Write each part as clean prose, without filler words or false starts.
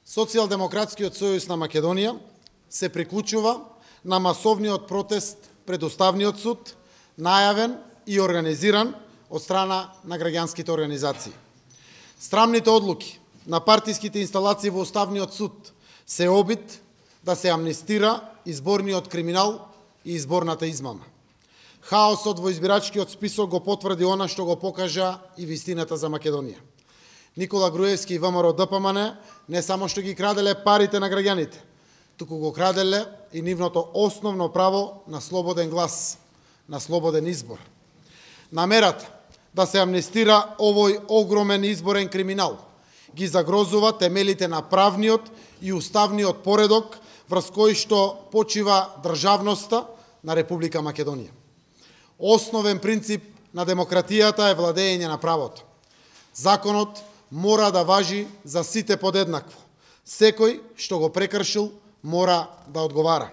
Социјалдемократскиот сојуз на Македонија се приклучува на масовниот протест пред Уставниот суд, најавен и организиран од страна на граѓанските организации. Срамните одлуки на партиските инсталации во Уставниот суд се обид да се амнестира изборниот криминал и изборната измама. Хаосот во избирачкиот список го потврди она што го покажа и вистината за Македонија. Никола Груевски и ВМРО ДПМН не само што ги краделе парите на граѓаните, туку го краделе и нивното основно право на слободен глас, на слободен избор. Намерата да се амнестира овој огромен изборен криминал ги загрозува темелите на правниот и уставниот поредок врз кој што почива државноста на Република Македонија. Основен принцип на демократијата е владење на правото. Законот мора да важи за сите подеднакво. Секој што го прекршил мора да одговара.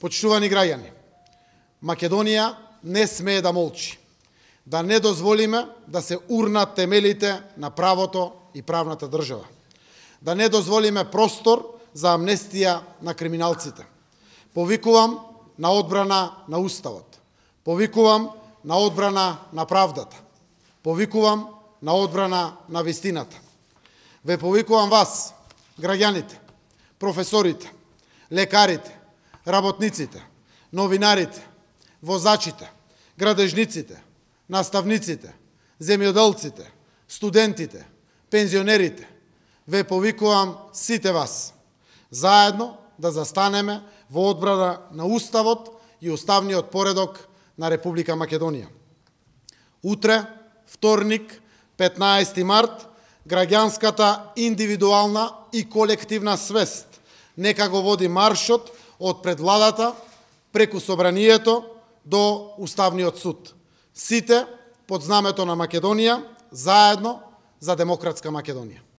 Почитувани граѓани, Македонија не смее да молчи. Да не дозволиме да се урнат темелите на правото и правната држава. Да не дозволиме простор за амнестија на криминалците. Повикувам на одбрана на Уставот. Повикувам на одбрана на правдата. Повикувам на одбрана на вистината. Ве повикувам вас, граѓаните, професорите, лекарите, работниците, новинарите, возачите, градежниците, наставниците, земјоделците, студентите, пензионерите. Ве повикувам сите вас, заедно да застанеме во одбрана на Уставот и уставниот поредок на Република Македонија. Утре, вторник, 15 март, граѓанската индивидуална и колективна свест нека го води маршот од пред владата преку собранието до Уставниот суд. Сите под знамето на Македонија, заедно за демократска Македонија.